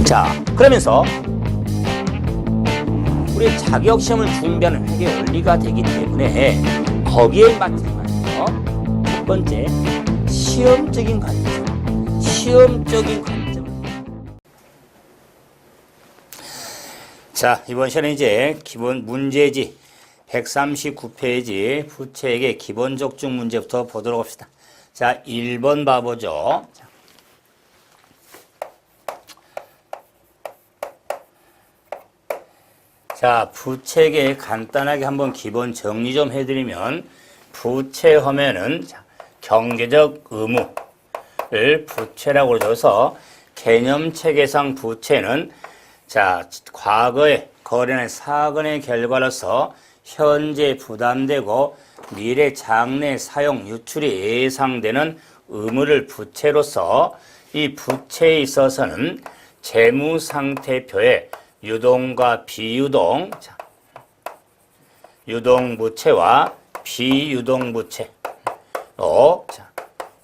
자, 그러면서 우리 자격시험을 준비하는 회계 원리가 되기 때문에 거기에 맞춰서 첫 번째 시험적인 관점, 자, 이번 시간에 이제 기본 문제지 139페이지 부채액의 기본적중 문제부터 보도록 합시다. 자, 1번 봐보죠. 자, 부채액에 간단하게 한번 기본 정리 좀 해드리면, 부채하면은 경제적 의무를 부채라고 줘서 개념체계상 부채는 자, 과거의 거래나 사건의 결과로서 현재 부담되고 미래 장래 사용 유출이 예상되는 의무를 부채로서 이 부채에 있어서는 재무상태표에 유동과 비유동, 유동부채와 비유동부채로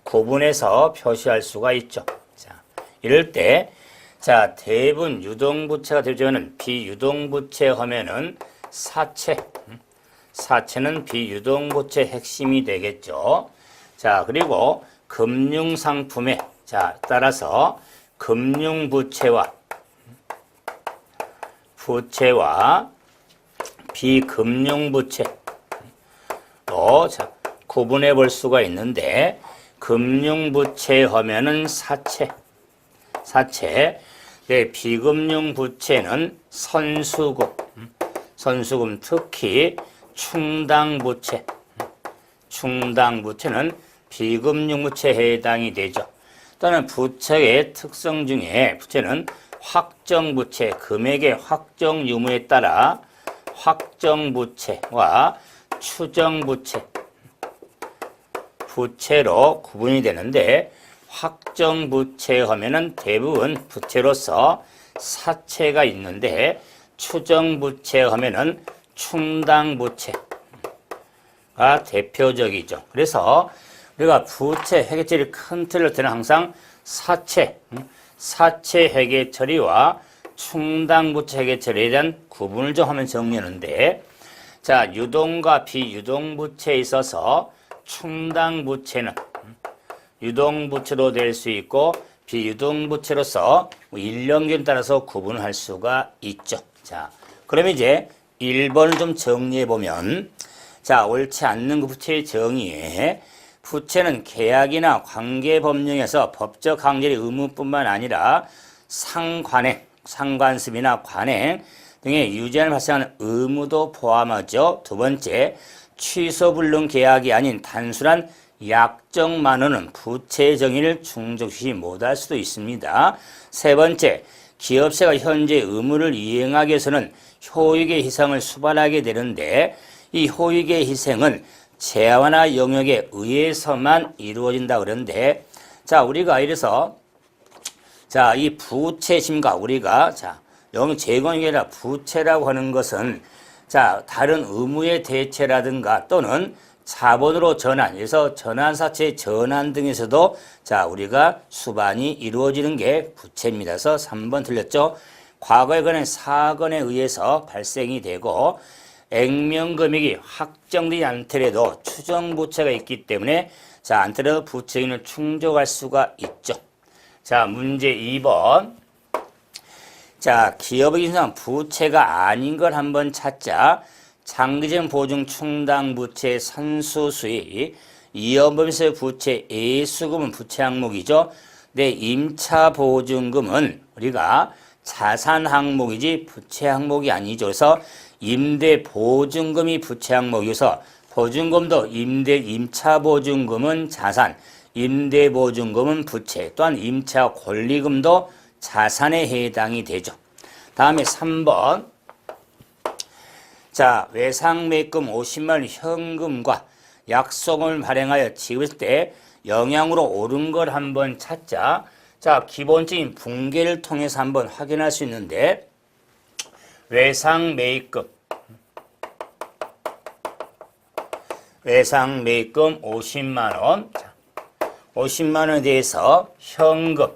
구분해서 표시할 수가 있죠. 자, 이럴 때, 자, 대부분 유동부채가 되면 비유동부채 하면은 사채는 비유동부채 핵심이 되겠죠. 자, 그리고 금융상품에, 자, 따라서 금융부채와 비금융부채로 구분해 볼 수가 있는데, 금융부채 하면은 사채, 네, 비금융부채는 선수금, 특히 충당부채는 비금융부채에 해당이 되죠. 또는 부채의 특성 중에 부채는 확정부채, 금액의 확정 유무에 따라 확정부채와 추정부채로 구분이 되는데, 확정부채 하면은 대부분 부채로서 사채가 있는데, 추정부채 하면은 충당부채가 대표적이죠. 그래서 우리가 부채 회계 처리 큰 틀을 때는 항상 사채 회계 처리와 충당부채 회계 처리에 대한 구분을 좀 하면 정리하는데, 자, 유동과 비유동부채에 있어서 충당부채는 유동부채로 될 수 있고 비유동부채로서 1년기에 따라서 구분할 수가 있죠. 자, 그러면 이제 1번을 좀 정리해 보면, 자, 옳지 않는 그 부채의 정의에, 부채는 계약이나 관계법령에서 법적 항제의 의무뿐만 아니라 상관습이나 관행 등의 유죄를 발생하는 의무도 포함하죠. 두 번째, 취소불능 계약이 아닌 단순한 약정만으로는 부채의 정의를 충족시 못할 수도 있습니다. 세 번째, 기업체가 현재 의무를 이행하기 위해서는 효익의 희생을 수반하게 되는데, 이 효익의 희생은 재화나 영역에 의해서만 이루어진다 그러는데, 자, 우리가 이래서 자, 이 부채심과 우리가 영역 재건이 아니라 부채라고 하는 것은 자, 다른 의무의 대체라든가 또는 자본으로 전환, 그래서 전환사채의 전환 등에서도 자, 우리가 수반이 이루어지는 게 부채입니다. 그래서 3번 틀렸죠. 과거에 관한 사건에 의해서 발생이 되고 액면금액이 확정되지 않더라도 추정부채가 있기 때문에 자, 않더라도 부채인을 충족할 수가 있죠. 자, 문제 2번. 자, 기업의 인상 부채가 아닌 걸 한번 찾자. 장기적 보증 충당부채 선수수익, 이연범에서의 부채 예수금은 부채 항목이죠. 네, 임차보증금은 우리가 자산 항목이지 부채 항목이 아니죠. 그래서 임대보증금이 부채 항목이어서 보증금도 임차보증금은 자산, 임대보증금은 부채, 또한 임차권리금도 자산에 해당이 되죠. 다음에 3번. 자, 외상매입금 50만 원 현금과 약속을 발행하여 지급했을 때 영향으로 오른 걸 한번 찾자. 자, 기본적인 붕괴를 통해서 한번 확인할 수 있는데, 외상매입금 50만 원. 자, 50만 원에 대해서 현금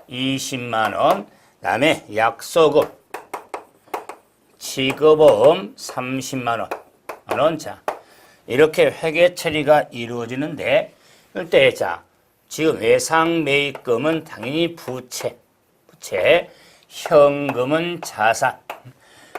20만 원, 그다음에 약소금, 지급보험 30만 원. 자, 이렇게 회계 처리가 이루어지는데 이때 자, 지금 외상매입금은 당연히 부채, 현금은 자산,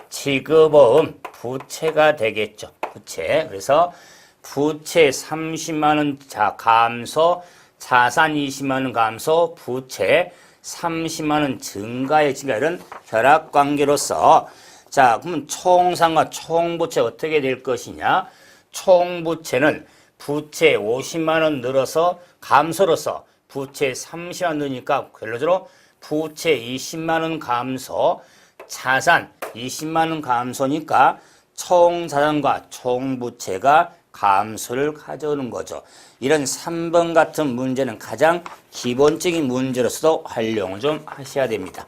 지급보험 부채가 되겠죠. 부채. 그래서 부채 30만 원 감소, 자산 20만 원 감소, 부채 30만 원 증가의 증가 이런 혈압관계로서 자, 그러면 총상과 총부채 어떻게 될 것이냐? 총부채는 부채 50만 원 늘어서 감소로서 부채 30만 원 늘으니까 결론적으로 부채 20만 원 감소, 자산 20만 원 감소니까 총자산과 총부채가 감소를 가져오는 거죠. 이런 3번 같은 문제는 가장 기본적인 문제로서도 활용을 좀 하셔야 됩니다.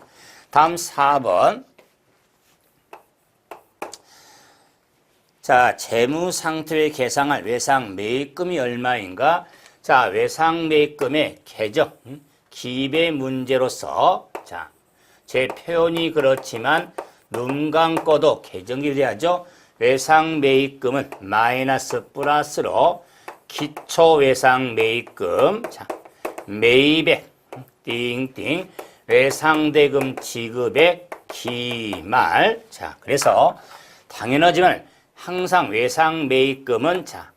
다음 4번. 자, 재무상태를 계상할 외상매입금이 얼마인가? 자, 외상매입금의 계정, 기입의 문제로서 자, 제 표현이 그렇지만 눈 감고도 계정이 돼야죠. 외상매입금은 마이너스 플러스로 기초외상매입금, 자, 매입액, 띵띵, 외상대금 지급액, 기말. 자, 그래서 당연하지만 항상 외상매입금은 자,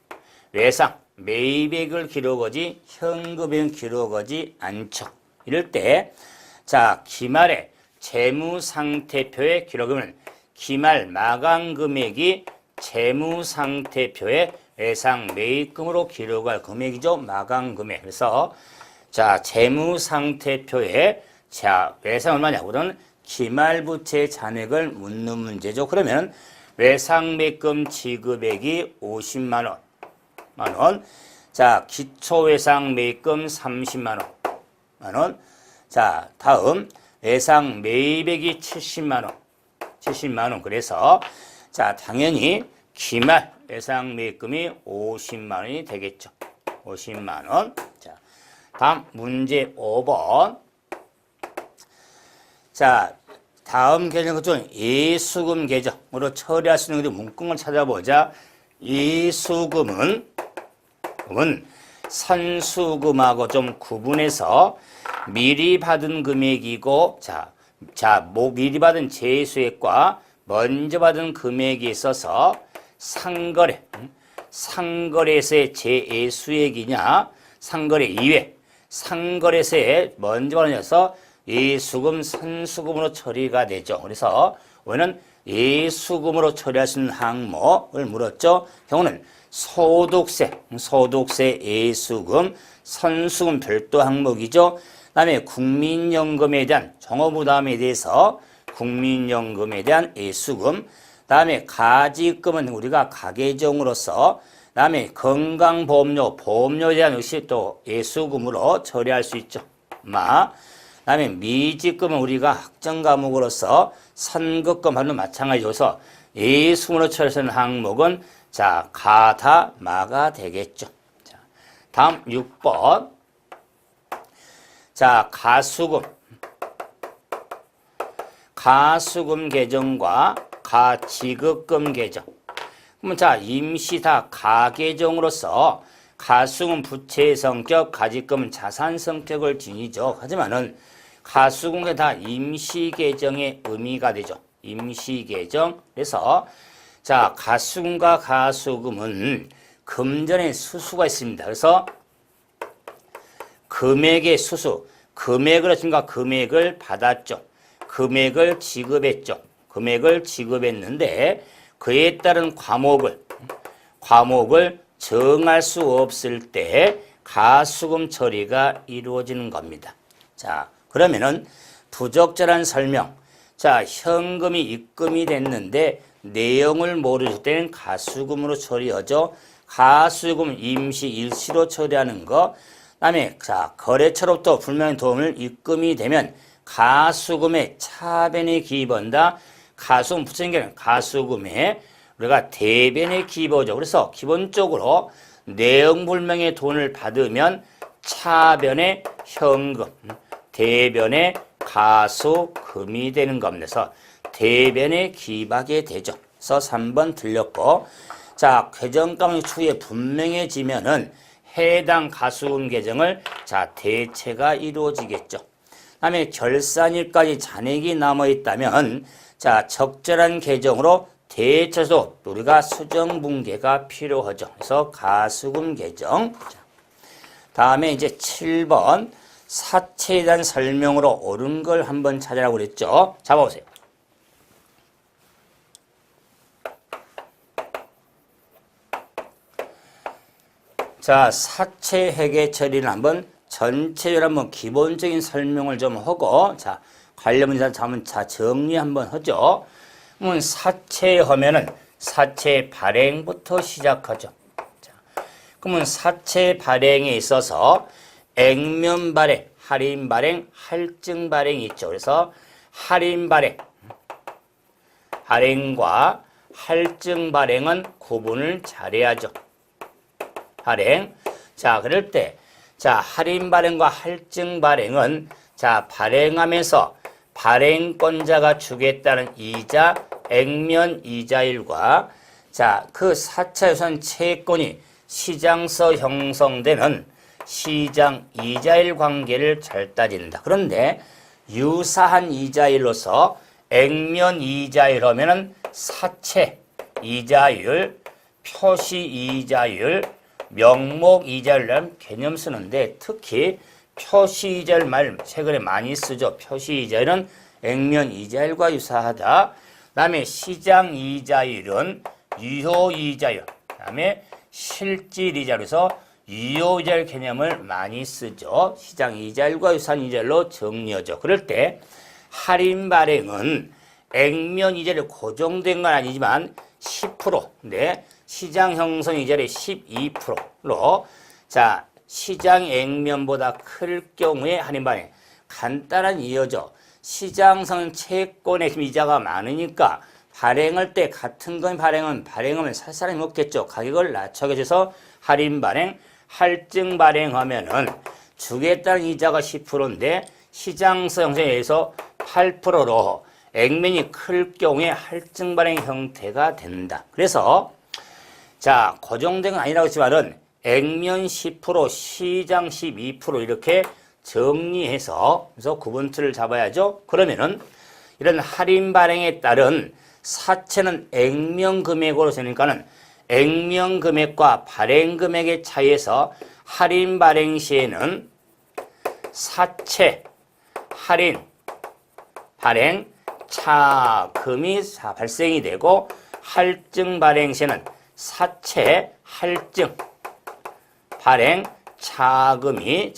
외상, 매입액을 기록하지 현금액은 기록하지 않죠. 이럴 때, 자, 기말에 재무상태표에 기록하면 기말 마감금액이 재무상태표에 외상매입금으로 기록할 금액이죠. 마감금액. 그래서 자, 재무상태표에 자, 외상 얼마냐고는 기말부채 잔액을 묻는 문제죠. 그러면 외상매입금 지급액이 50만 원. 자, 기초외상매입금 30만 원. 자, 다음 외상매입액이 70만 원. 그래서 자, 당연히 기말 외상매입금이 50만 원이 되겠죠. 50만 원. 자, 다음 문제 5번. 자, 다음 계정 중 예수금 계정으로 처리할 수 있는 문구를 찾아보자. 예수금은 선수금하고 좀 구분해서 미리 받은 금액이고 미리 받은 재수액과 먼저 받은 금액이 있어서 상거래에서의 재수액이냐 상거래 이외 상거래에서의 먼저 받아서 예수금, 선수금으로 처리가 되죠. 그래서 오늘은 예수금으로 처리할 수 있는 항목을 물었죠. 경우는 소득세, 예수금, 선수금 별도 항목이죠. 그다음에 국민연금에 대한 종합부담에 대해서 국민연금에 대한 예수금, 그다음에 가지금은 우리가 가계정으로서, 그다음에 건강보험료, 보험료에 대한 역시 또 예수금으로 처리할 수 있죠. 그다음에 미지금은 우리가 학정 과목으로서 선급금 하는 마찬가지여서 예수금으로 처리하는 항목은 자, 가다, 마가 되겠죠. 자, 다음 6번. 자, 가수금 계정과 가지급금 계정. 그러면 자, 임시 다 가계정으로서 가수금은 부채의 성격, 가지금은 자산 성격을 지니죠. 하지만은 가수금은 다 임시 계정의 의미가 되죠. 임시 계정. 그래서 자, 가수금과 가수금은 금전의 수수가 있습니다. 그래서 금액의 수수, 금액을 했으니까 금액을 받았죠. 금액을 지급했죠. 금액을 지급했는데 그에 따른 과목을 정할 수 없을 때 가수금 처리가 이루어지는 겁니다. 자, 그러면은 부적절한 설명. 자, 현금이 입금이 됐는데 내용을 모르실 때는 가수금으로 처리하죠. 가수금 임시 일시로 처리하는 거. 그다음에 자, 거래처로부터 불명의 도움을 입금이 되면 가수금의 차변에 기입한다. 가수금 부처님께는 가수금에 우리가 대변에 기입하죠. 그래서 기본적으로 내용 불명의 돈을 받으면 차변에 현금, 대변의 가수금이 되는 겁니다. 그래서 대변에 기입하게 되죠. 그래서 3번 틀렸고, 자, 계정가액 추후에 분명해지면은 해당 가수금 계정을 자 대체가 이루어지겠죠. 다음에 결산일까지 잔액이 남아 있다면 자 적절한 계정으로 대체해서 우리가 수정분계가 필요하죠. 그래서 가수금 계정. 다음에 이제 7번 사채에 대한 설명으로 옳은 걸 한번 찾으라고 그랬죠. 잡아보세요. 자, 사채 회계 처리는 한번 전체적으로 한번 기본적인 설명을 좀 하고, 자, 관련 문제 한번 정리 한번 하죠. 그러면 사채 하면은 사채 발행부터 시작하죠. 자, 그러면 사채 발행에 있어서 액면 발행, 할인 발행, 할증 발행이 있죠. 그래서 할인 발행, 발행과 할증 발행은 구분을 잘해야죠. 발행. 자, 그럴 때, 자, 할인 발행과 할증 발행은, 자, 발행하면서 발행권자가 주겠다는 이자, 액면 이자율과, 자, 그 사채유산 채권이 시장서 형성되는 시장 이자율 관계를 잘 따진다. 그런데 유사한 이자율로서 액면 이자율 하면은 사채 이자율, 표시 이자율, 명목 이자율이라는 개념 쓰는데 특히 표시 이자율 말 최근에 많이 쓰죠. 표시 이자율은 액면 이자율과 유사하다. 그다음에 시장 이자율은 유효 이자율, 그다음에 실질 이자율에서 유효 이자율 개념을 많이 쓰죠. 시장 이자율과 유사한 이자율로 정리하죠. 그럴 때 할인 발행은 액면 이자율이 고정된 건 아니지만 10%인데 시장 형성 이자율이 12%로 자 시장 액면보다 클 경우에 할인 발행 간단한 이유죠. 시장성 채권의 이자가 많으니까 발행할 때 같은 건 발행하면 살 사람이 없겠죠. 가격을 낮추게 해서 할인 발행, 할증 발행하면은 주겠다는 이자가 10%인데 시장성 형성에 의해서 8%로 액면이 클 경우에 할증 발행 형태가 된다. 그래서 자 고정된 건 아니라고 했지만은 액면 10%, 시장 12% 이렇게 정리해서 그래서 구분틀을 잡아야죠. 그러면은 이런 할인 발행에 따른 사채는 액면 금액으로 되니까는 액면 금액과 발행 금액의 차이에서 할인 발행 시에는 사채, 할인, 발행, 차금이 발생이 되고 할증 발행 시에는 사채, 할증, 발행, 차금이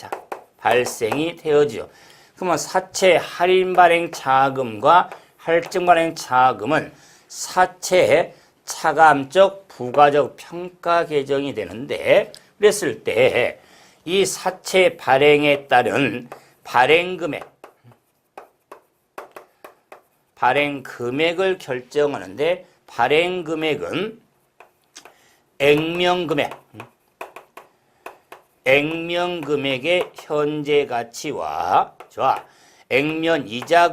발생이 되어지죠. 그러면 사채, 할인 발행 차금과 할증 발행 차금은 사채의 차감적 부가적 평가 계정이 되는데 그랬을 때 이 사채 발행에 따른 발행 금액을 결정하는데 발행 금액은 액면 금액의 현재 가치와 액면 이자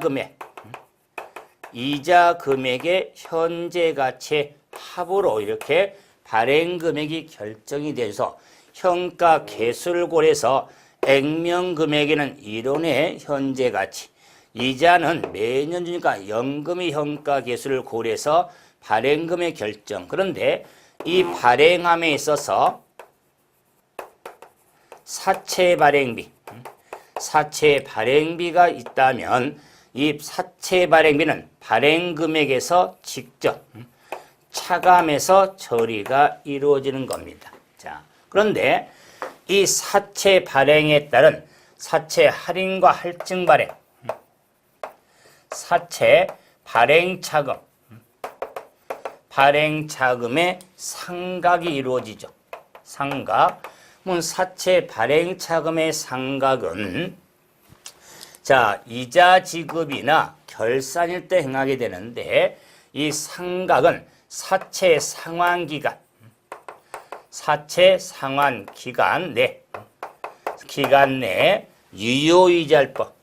금액의 현재 가치의 합으로 이렇게 발행 금액이 결정이 돼서 현가 계수를 고려해서 액면 금액에는 1원의 현재 가치, 이자는 매년 주니까 연금의 현가 계수를 고려해서 발행 금액 결정. 그런데 이 발행함에 있어서 사채 발행비가 있다면 이 사채 발행비는 발행 금액에서 직접 차감해서 처리가 이루어지는 겁니다. 자, 그런데 이 사채 발행에 따른 사채 할인과 할증 발행, 사채 발행 차금의 상각이 이루어지죠. 상각. 사채 발행 차금의 상각은 자 이자 지급이나 결산일 때 행하게 되는데 이 상각은 사채 상환 기간 내 유효이자율법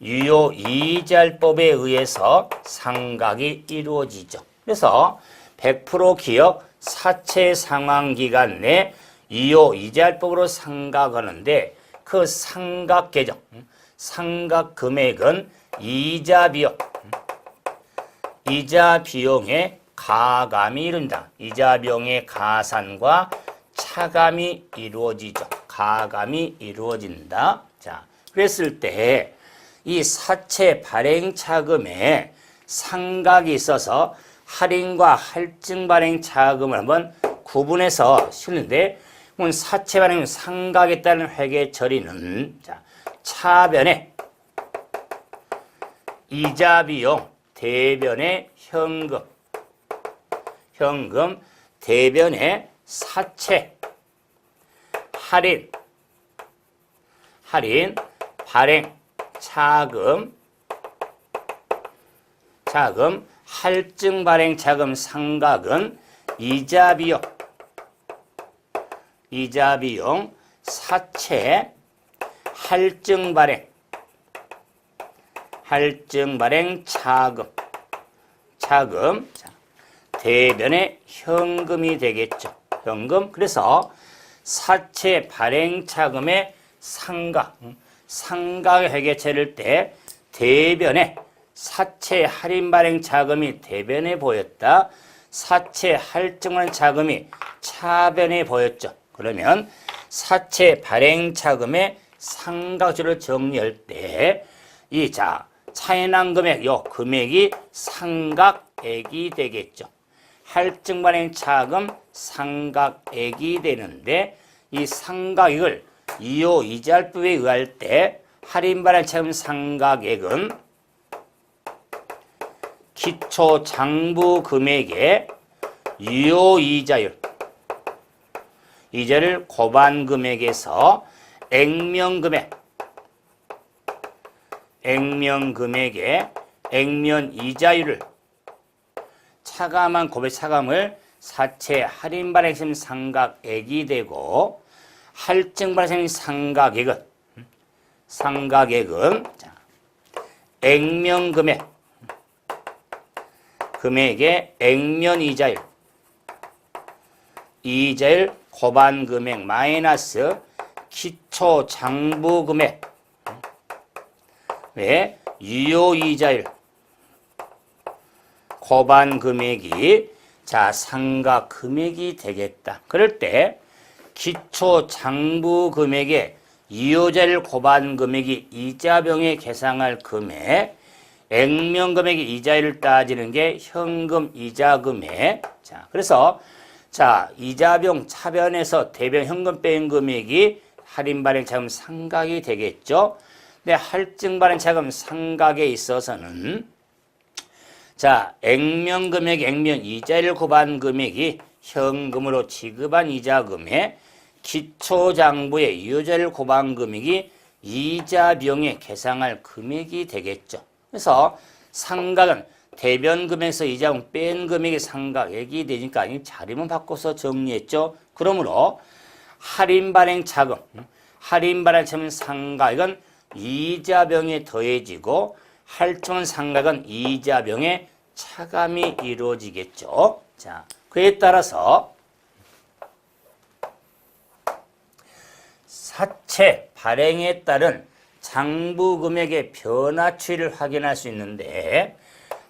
유효 이자율법에 의해서 상각이 이루어지죠. 그래서 100% 기억 사채 상환 기간 내 유효 이자율법으로 상각하는데 그 상각 계정, 상각 금액은 이자 비용의 가감이 이룬다. 이자 비용의 가산과 차감이 이루어지죠. 가감이 이루어진다. 자, 그랬을 때 이 사채 발행 차금에 상각이 있어서 할인과 할증 발행 차금을 한번 구분해서 실는데, 사채 발행 상각에 따른 회계 처리는 자, 차변에 이자 비용, 대변에 현금, 대변에 사채, 할인, 발행, 차금, 할증 발행 차금 상각은 이자 비용, 사채, 할증 발행 차금, 대변에 현금이 되겠죠. 현금. 그래서 사채 발행 차금의 상각의 회계처리를 때 대변에 사채 할인 발행 자금이 대변에 보였다. 사채 할증 발행 자금이 차변에 보였죠. 그러면 사채 발행 자금의 상각조를 정리할 때 이 차이난 금액, 요 금액이 상각액이 되겠죠. 할증 발행 자금 상각액이 되는데 이 상각액을 유효 이자율법에 의할 때 할인 발행 차금 상각액은 기초 장부 금액의 유효 이자율, 이자를 고반 금액에서 액면 금액의 액면 이자율을 차감한 고백 차감을 사채 할인 발행 상각액이 되고, 할증 발생 상각액은 액면 금액의 액면 이자율 고반 금액 마이너스 기초 장부 금액 왜 유효 이자율 고반 금액이 상각 금액이 되겠다. 그럴 때 기초 장부 금액의 유효자율 고반 금액이 이자병에 계상할 금액, 액면 금액의 이자율을 따지는 게 현금 이자 금액. 그래서 이자병 차변에서 대변 현금 빼인 금액이 할인 발행 차금 상각이 되겠죠. 근데 할증 발행 차금 상각에 있어서는 액면 금액, 액면 이자율 고반 금액이 현금으로 지급한 이자금에 기초 장부의 유효자율 고반 금액이 이자 비용에 계상할 금액이 되겠죠. 그래서 상각은 대변 금액에서 이자금 뺀 금액이 상각액이 되니까 자리만 바꿔서 정리했죠. 그러므로 할인 발행 차금 상각액은 이자 비용에 더해지고, 할증은 상각은 이자 비용에 차감이 이루어지겠죠. 그에 따라서 사채 발행에 따른 장부 금액의 변화 추이를 확인할 수 있는데,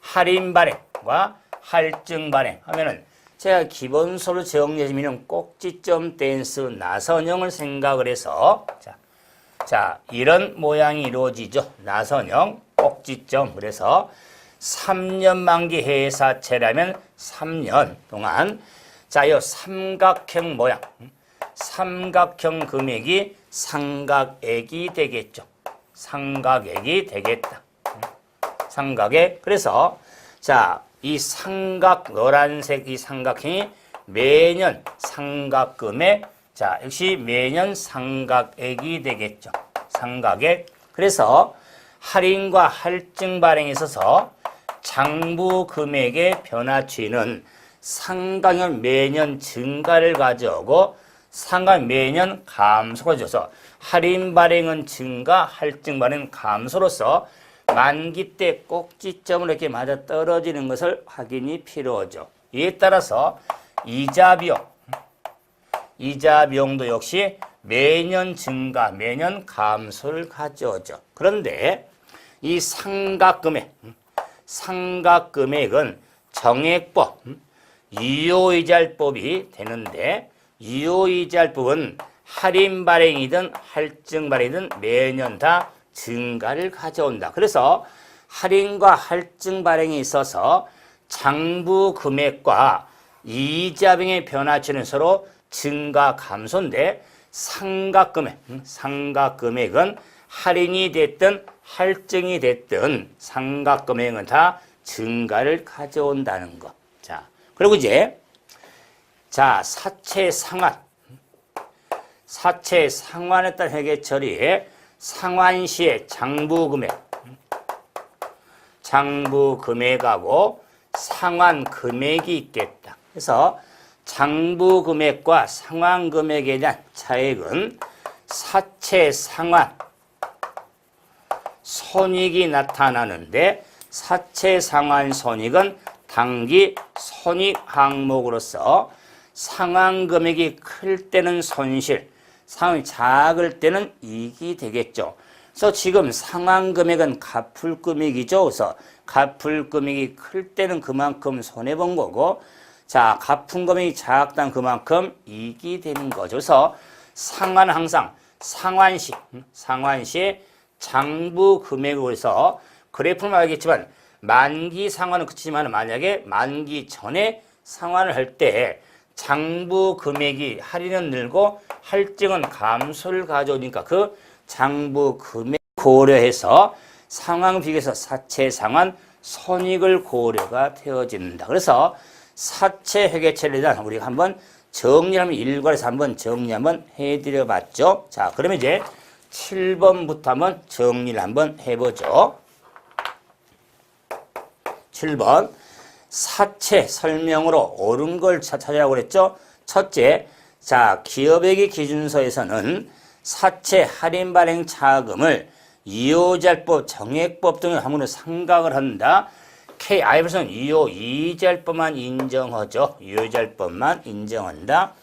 할인 발행과 할증 발행 하면은 제가 기본서로 정리해주면 꼭지점 댄스 나선형을 생각을 해서 이런 모양이 이루어지죠. 나선형 꼭지점. 그래서 3년 만기 회사채라면 3년 동안 이 삼각형 모양, 삼각형 금액이 상각액이 되겠죠. 상각액이 되겠다. 상각액. 그래서 이 노란색 이 삼각형이 매년 상각금액, 역시 매년 상각액이 되겠죠. 상각액. 그래서 할인과 할증 발행에 있어서 장부 금액의 변화 추이는 상각은 매년 증가를 가져오고 상각 매년 감소가 줘서 할인 발행은 증가, 할증 발행은 감소로서 만기 때 꼭지점으로 이렇게 맞아 떨어지는 것을 확인이 필요하죠. 이에 따라서 이자 비용도 역시 매년 증가, 매년 감소를 가져오죠. 그런데 이 상각금액은 정액법, 유효이자율법이 되는데 유효이자율법은 할인 발행이든 할증 발행이든 매년 다 증가를 가져온다. 그래서 할인과 할증 발행이 있어서 장부 금액과 이자 비용의 변화치는 서로 증가 감소인데 상각금액은 할인이 됐든 할증이 됐든 상각금액은 다 증가를 가져온다는 것. 자, 그리고 이제 사채 상환에 따른 회계 처리에 상환 시의 장부 금액하고 상환 금액이 있겠다. 그래서 장부 금액과 상환 금액에 대한 차액은 사채 상환 손익이 나타나는데 사채 상환 손익은 당기 손익 항목으로서 상환 금액이 클 때는 손실, 상환이 작을 때는 이익이 되겠죠. 그래서 지금 상환 금액은 갚을 금액이죠. 그래서 갚을 금액이 클 때는 그만큼 손해본 거고, 자, 갚은 금액이 작다면 그만큼 이익이 되는 거죠. 그래서 상환은 항상 상환 시 장부 금액으로 해서 그래프는 알겠지만 만기 상환은 그치지만 만약에 만기 전에 상환을 할 때 장부 금액이 할인은 늘고 할증은 감소를 가져오니까 그 장부 금액 고려해서 상환 비교해서 사채 상환 손익을 고려가 되어진다. 그래서 사채 회계처리에 대한 우리가 한번 정리하면 일괄해서 한번 정리 한번 해드려 봤죠. 자, 그러면 이제 7번부터 한번 정리를 한번 해보죠. 7번 사채 설명으로 옳은 걸 찾으라고 그랬죠. 첫째, 자, 기업회계 기준서에서는 사채 할인 발행 차금을 이효이자율법, 정액법 등의 함으로 상각을 한다. KIF에서는 유효이자율법만 인정하죠. 유효이자율법만 인정한다.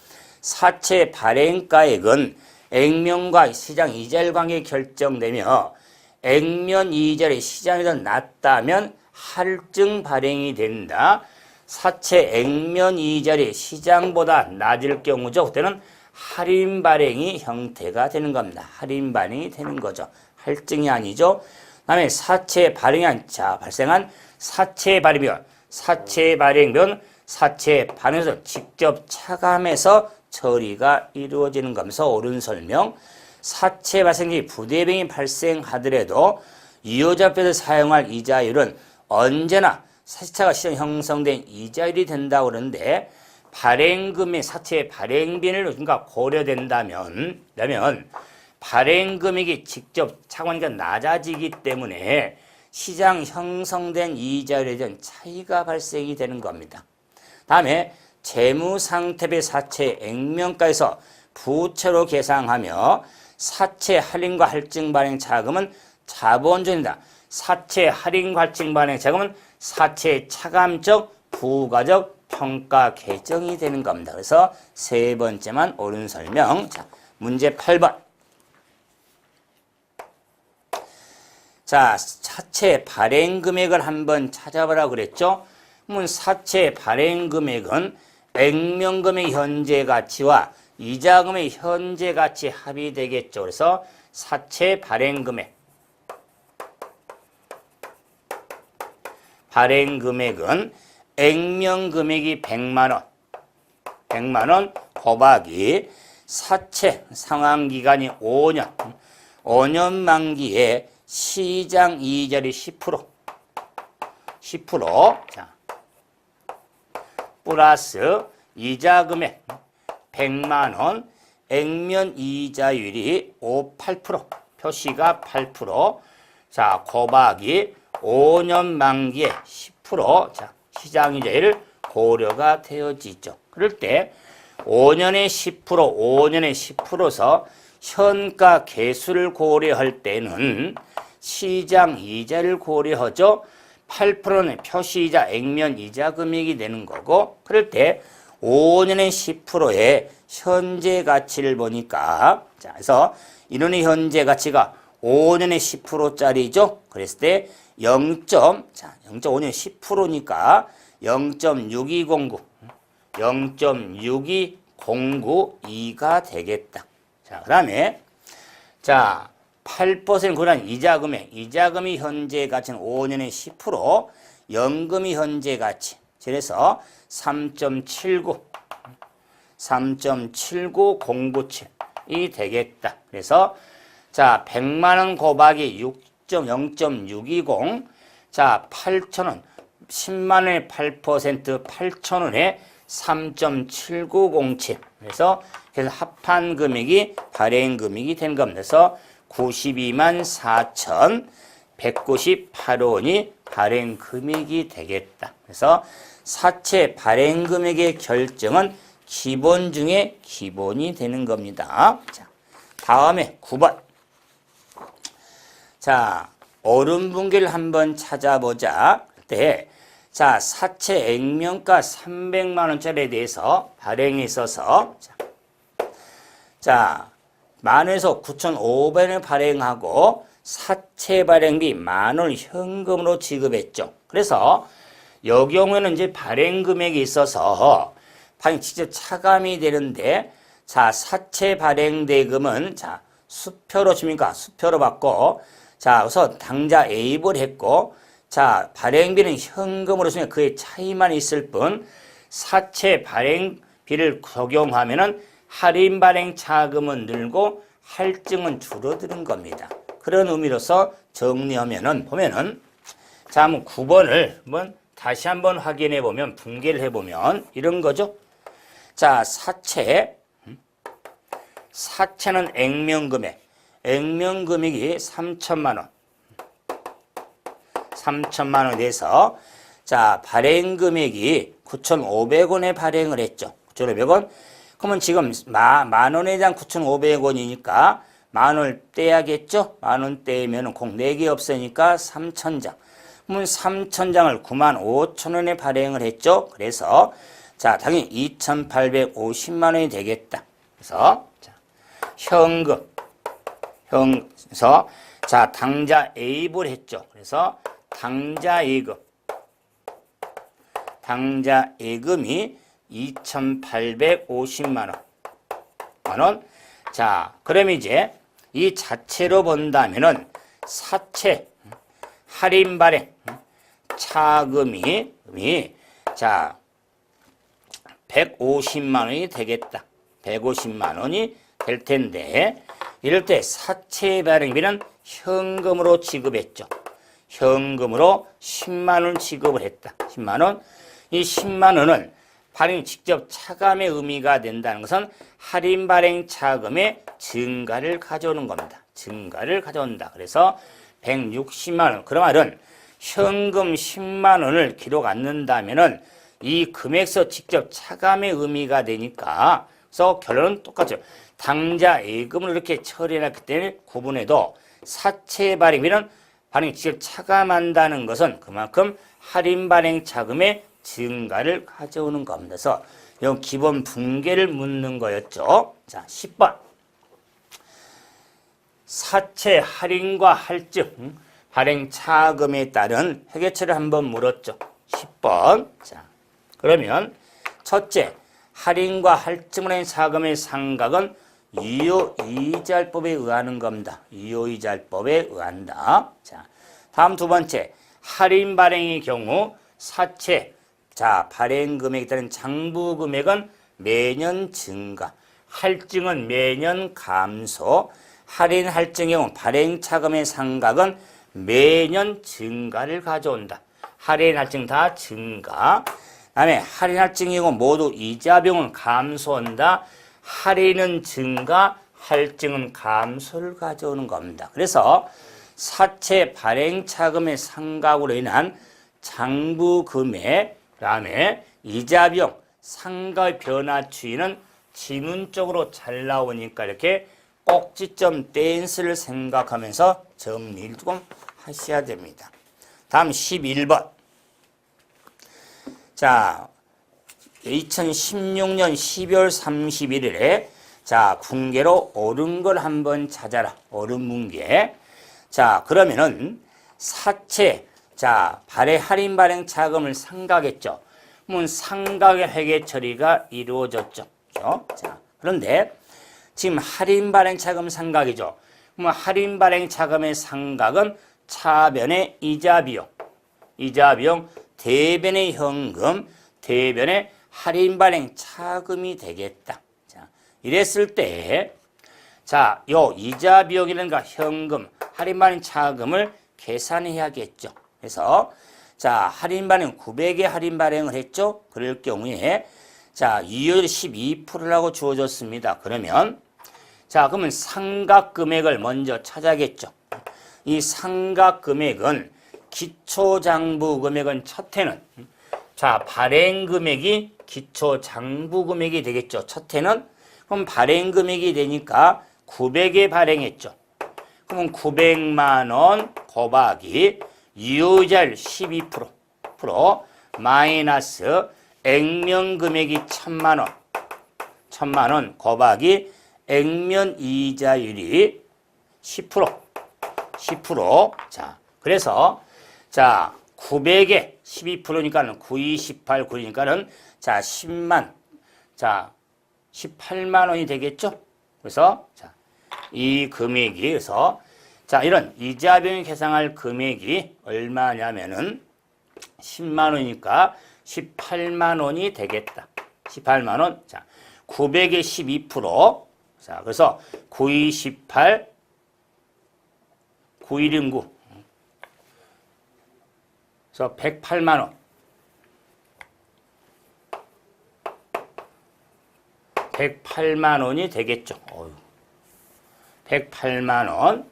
사채 발행가액은 액면과 시장 이자율 관계에 결정되며 액면 이자율이 시장에서 낮다면 할증 발행이 된다. 사채 액면 이자율이 시장보다 낮을 경우죠. 그때는 할인 발행이 형태가 되는 겁니다. 할인 발행이 되는 거죠. 할증이 아니죠. 그다음에 사채 발행한 발생한 사채 발행비용, 사채 발행에서 직접 차감해서 처리가 이루어지는 거면서 옳은 설명. 사채 발생 시 부대비용이 발생하더라도 유효자료를 사용할 이자율은 언제나 사채가 시장 형성된 이자율이 된다고 그러는데 발행금의 사채 발행비를 그러니까 고려된다면 발행금액이 직접 차관이가 낮아지기 때문에 시장 형성된 이자율에 대한 차이가 발생이 되는 겁니다. 다음에 재무상태비 사채 액면가에서 부채로 계상하며 사채 할인과 할증 발행 차금은 자본존이다. 사채 할인과 할증 발행 차금은 사채 차감적 부가적 평가 계정이 되는 겁니다. 그래서 세 번째만 옳은 설명. 자, 문제 8번. 자, 사채 발행 금액을 한번 찾아보라고 그랬죠. 그러면 사채 발행 금액은 액면금의 현재 가치와 이자금의 현재 가치 합이 되겠죠. 그래서 사채 발행 금액은 액면 금액이 100만 원 곱하기 사채 상환 기간이 5년 만기에 시장 이자율이 10%. 자, 플러스 이자 금액 100만 원, 액면 이자율이 8%, 표시가 8%. 자, 곱하기 5년 만기에 10%. 자, 시장 이자율 고려가 되어지죠. 그럴 때 5년에 10%서 현가 개수를 고려할 때는 시장 이자를 고려하죠. 8%는 표시이자 액면 이자 금액이 되는 거고, 그럴 때 5년에 10%의 현재 가치를 보니까, 자, 그래서 이론의 현재 가치가 5년에 10%짜리죠. 그랬을 때 0.5년 10%니까 0.6209가 되겠다. 자, 그 다음에, 자, 8% 그런 이자 금액, 이자금이 현재 가치는 5년에 10%, 연금이 현재 가치. 그래서 3.79097이 되겠다. 그래서 자, 100만 원 곱하기 0.620. 자, 8,000원. 10만 원의 8% 8,000원에 3.7907. 그래서 합한 금액이 발행 금액이 된 겁니다. 그래서 92만 4,198원이 발행 금액이 되겠다. 그래서 사채 발행 금액의 결정은 기본 중에 기본이 되는 겁니다. 자, 다음에 9번. 자, 얼음분기를 한번 찾아보자. 그때 자, 사채 액면가 300만 원짜리에 대해서 발행이 있어서 자, 만원에서 9,500원을 발행하고 사채 발행비 10,000원을 현금으로 지급했죠. 그래서 이 경우에는 이제 발행 금액이 있어서 발행 직접 차감이 되는데, 자, 사채 발행 대금은 자, 수표로 줍니까? 수표로 받고, 자, 우선 당좌 A입을 했고, 자, 발행비는 현금으로 주면 그의 차이만 있을 뿐, 사채 발행비를 적용하면은 할인 발행 차금은 늘고 할증은 줄어드는 겁니다. 그런 의미로서 정리하면은 보면은, 자, 한번 9번을 한번 다시 한번 확인해 보면, 분개를 해 보면 이런 거죠. 자, 사채는 액면금액. 액면금액이 3천만 원. 3천만 원에 대해서 자, 발행 금액이 9,500원에 발행을 했죠. 9,500원. 그러면 지금 만 원에 대한 9,500원이니까 만 원을 떼야겠죠? 만 원 떼면 공 4개 없으니까 3,000장. 그러면 3,000장을 95,000원에 발행을 했죠. 그래서 자, 당연히 2,850만 원이 되겠다. 그래서 자, 그래서 자, 당좌 A입을 했죠. 그래서 당좌 예금이 2,850만 원. 자, 그럼 이제 이 자체로 본다면은 사채 할인 발행 차금이 자, 150만 원이 되겠다. 150만 원이 될 텐데, 이럴 때 사채 발행비는 현금으로 지급했죠. 현금으로 10만 원 지급을 했다. 10만 원. 이 10만 원은 발행 직접 차감의 의미가 된다는 것은 할인 발행 차금의 증가를 가져오는 겁니다. 증가를 가져온다. 그래서 160만 원. 그 말은 현금 10만 원을 기록 안 넣는다면은 이 금액서 직접 차감의 의미가 되니까, 그래서 결론은 똑같죠. 당좌 예금을 이렇게 처리해놨기 때문에 구분해도 사채 발행비는 발행 직접 차감한다는 것은 그만큼 할인 발행 차금의 증가를 가져오는 겁니다. 그래서 이 기본 분개를 묻는 거였죠. 자, 10번. 사채 할인과 할증, 발행 차금에 따른 회계처를 한번 물었죠. 10번. 자, 그러면 첫째, 할인과 할증을 한 차금의 상각은 유효이자율법에 의하는 겁니다. 유효이자율법에 의한다. 자, 다음 두 번째, 할인 발행의 경우 사채 자, 발행 금액에 따른 장부 금액은 매년 증가, 할증은 매년 감소, 할인 할증의 경우 발행 차금의 상각은 매년 증가를 가져온다. 할인 할증 다 증가. 다음에 할인 할증의 경우 모두 이자 비용은 감소한다. 할인은 증가, 할증은 감소를 가져오는 겁니다. 그래서 사채 발행 차금의 상각으로 인한 장부 금액, 그다음에 이자 비용, 상각의 변화 추이는 지문적으로 잘 나오니까 이렇게 꼭지점 댄스를 생각하면서 정리를 조금 하셔야 됩니다. 다음 11번. 자, 2016년 12월 31일에 자, 군계로 옳은 걸 한번 찾아라. 옳은 문계. 자, 그러면은 사채, 자, 발행 할인 발행 차금을 상각했죠. 그러면 상각의 회계 처리가 이루어졌죠. 그렇죠? 자, 그런데 지금 할인 발행 차금 상각이죠. 그러면 할인 발행 차금의 상각은 차변의 이자 비용, 대변의 현금, 대변의 할인 발행 차금이 되겠다. 자, 이랬을 때, 자, 요 이자 비용이라든가 현금, 할인 발행 차금을 계산해야겠죠. 그래서, 자, 할인 발행 900에 할인 발행을 했죠. 그럴 경우에, 자, 이율 12%라고 주어졌습니다. 그러면, 자, 그러면 상각 금액을 먼저 찾아야겠죠. 이 상각 금액은 기초장부 금액은 첫 해는, 자, 발행 금액이 기초장부 금액이 되겠죠. 첫 해는. 그럼 발행 금액이 되니까 900에 발행했죠. 그러면 900만 원 곱하기 이율 12% 마이너스 액면 금액이 1000만 원 곱하기 액면 이자율이 10%. 자, 그래서 자, 900에 12%니까는 928, 9니까는 자, 10만. 자, 18만 원이 되겠죠? 그래서 자, 이 금액이 그래서 자, 이런 이자 비용 계산할 금액이 얼마냐면은 10만 원이니까 18만 원이 되겠다. 18만 원. 자, 900에 12%. 자, 그래서 9218 9119. 그래서 108만 원. 108만 원이 되겠죠. 108만 원.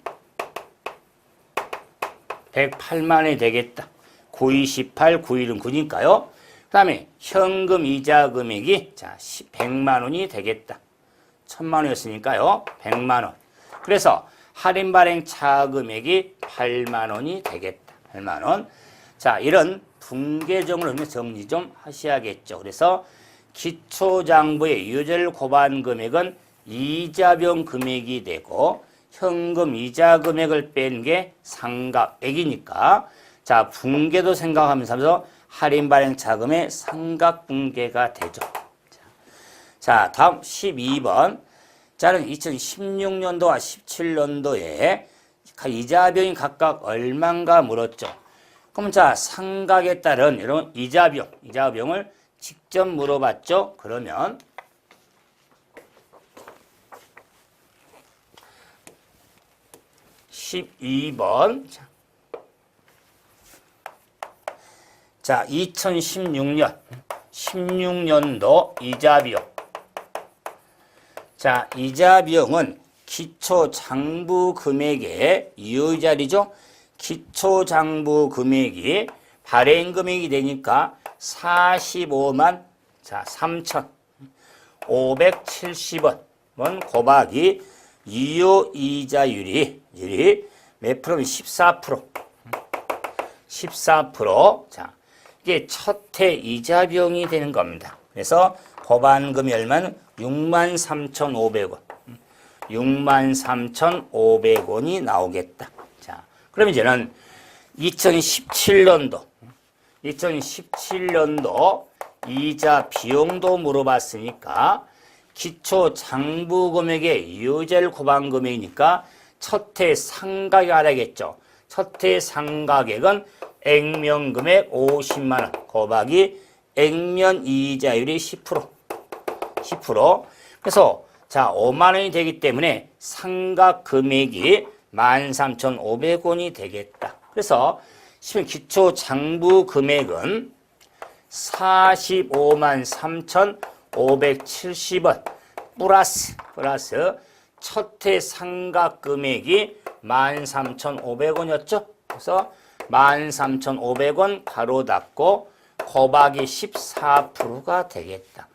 108만 원이 되겠다. 9218, 9119니까요. 그 다음에 현금 이자 금액이 자, 100만 원이 되겠다. 1000만 원이었으니까요. 100만 원. 그래서 할인 발행 차금액이 8만 원이 되겠다. 8만 원. 자, 이런 분계정을 정리 좀 하셔야겠죠. 그래서 기초장부의 유절 고반 금액은 이자비용 금액이 되고 현금 이자 금액을 뺀 게 상각액이니까 자, 분계도 생각하면서 할인 발행 차금의 상각 분계가 되죠. 자, 다음 12번. 자는 2016년도와 17년도에 이자 비용이 각각 얼마인가 물었죠. 그럼 자, 상각에 따른 이런 이자 비용을 직접 물어봤죠. 그러면 (12번) 자, 16년도 이자 비용. 자, 이자 비용은 기초장부 금액의 이유자리죠. 기초장부 금액이 발행 금액이 되니까 45만 자, 3,570원 곱하기 이유 이자율이 몇 프로면 14%. 14%. 자, 이게 첫해 이자 비용이 되는 겁니다. 그래서 고반금이 얼마는 63,500원. 63,500원이 나오겠다. 자, 그럼 이제는 2017년도 이자 비용도 물어봤으니까 기초 장부 금액의 유절 고반 금액이니까 첫해 상각이 알아야겠죠. 첫해 상각액은 액면 금액 50만 원 곱하기 액면 이자율이 10%. 그래서 자, 5만 원이 되기 때문에 상각 금액이 13,500원이 되겠다. 그래서 기초 장부 금액은 45만 3,570원 플러스 첫해 상각 금액이 13,500원이었죠. 그래서 13,500원 가로 닫고 곱하기 14%가 되겠다.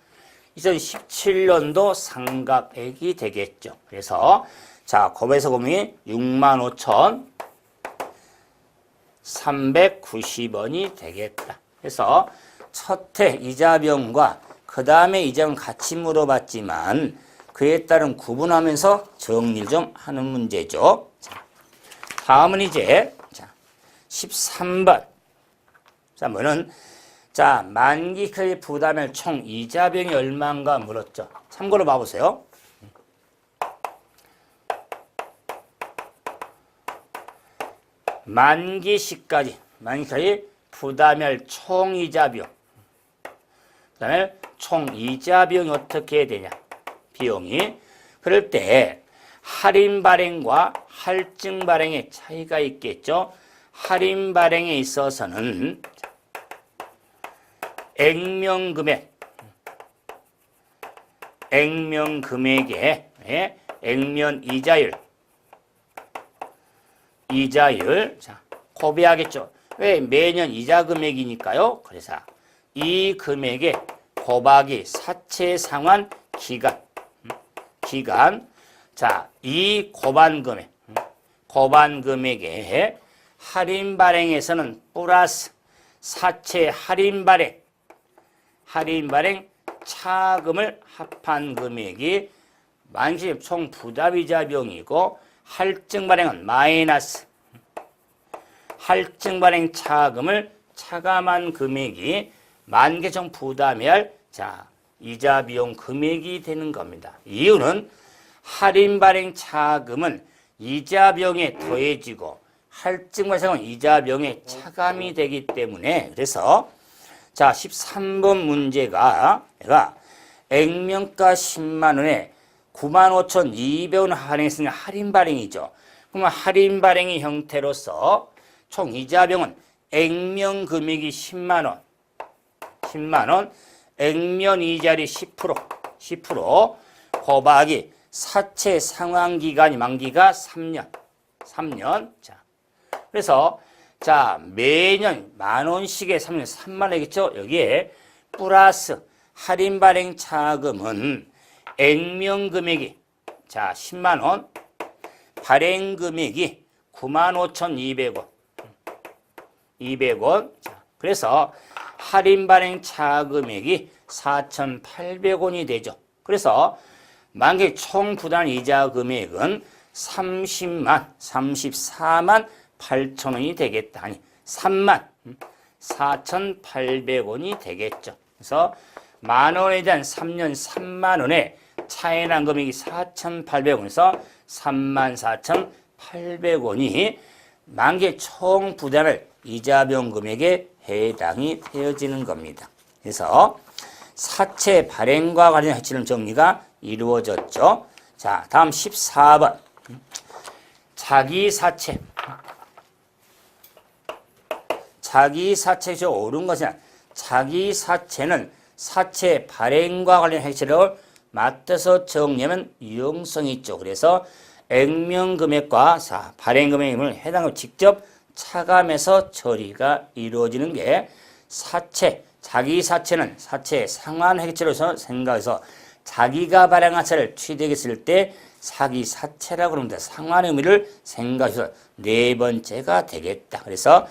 2017년도 상각액이 되겠죠. 그래서 자, 곱해서 보면 65,000 390원이 되겠다. 그래서 첫 해 이자비용과 그 다음에 이자비용 같이 물어봤지만 그에 따른 구분하면서 정리를 좀 하는 문제죠. 자, 다음은 이제 13번. 자, 뭐는 자, 만기까지 부담할 총 이자비용이 얼마인가 물었죠. 참고로 봐보세요. 만기까지 부담할 총 이자비용. 그 다음에 총 이자비용이 어떻게 되냐. 비용이. 그럴 때 할인 발행과 할증 발행의 차이가 있겠죠. 할인 발행에 있어서는 액면금액의 액면 이자율 자, 고배하겠죠. 왜? 매년 이자 금액이니까요. 그래서 이 금액에 곱하기 사채 상환 기간 자, 이 고반 금액에 할인 발행에서는 플러스 사채 할인 발행 차금을 합한 금액이 만기 총 부담이자 비용이고 할증 발행은 마이너스 할증 발행 차금을 차감한 금액이 만기 총 부담해야 할 자, 이자 비용 금액이 되는 겁니다. 이유는 할인 발행 차금은 이자 비용에 더해지고 할증 발행은 이자 비용에 차감이 되기 때문에 그래서 자, 13번 문제가 액면가 10만 원에 95,200원 할인했으니까 할인 발행이죠. 그러면 할인 발행의 형태로서 총 이자 비용은 액면 금액이 10만 원, 액면 이자율이 10% 곱하기 사채 상환 기간이 만기가 3년. 자, 그래서 자, 매년 10,000원씩의 3년 3만 원이겠죠? 여기에 플러스 할인 발행 차금은 액면 금액이 자, 10만 원, 발행 금액이 95,200원. 자, 그래서 할인 발행 차금액이 4,800원이 되죠. 그래서 만기 총 부담 이자 금액은 34만 8천원이 되겠다. 아니, 34,800원이 되겠죠. 그래서 만원에 대한 3년 3만원에 차이 난 금액이 4,800원에서 34,800원이 만기 총 부담할 이자비용 금액에 해당이 되어지는 겁니다. 그래서 사채 발행과 관련 해치는 정리가 이루어졌죠. 자, 다음 14번. 자기사채에서 옳은 것은 자기사채는 사채 발행과 관련 해치를 맞춰서 정리하면 유용성이 있죠. 그래서 액면 금액과 발행 금액을 해당을 직접 차감해서 처리가 이루어지는 게 자기사채는 사채 상환 해결처로서 생각해서 자기가 발행한 차를 취득했을 때 사기사채라고 합니다. 상환 의미를 생각해서 네 번째가 되겠다. 그래서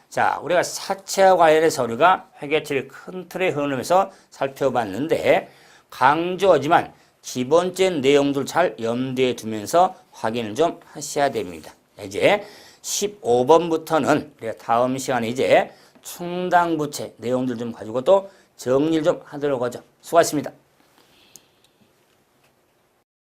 자, 우리가 사채와 관련해서 우리가 회계처리 큰 틀의 흐름에서 살펴봤는데 강조하지만 기본적인 내용들 잘 염두에 두면서 확인을 좀 하셔야 됩니다. 이제 15번부터는 우리가 다음 시간에 이제 충당부채 내용들 좀 가지고 또 정리를 좀 하도록 하죠. 수고하셨습니다.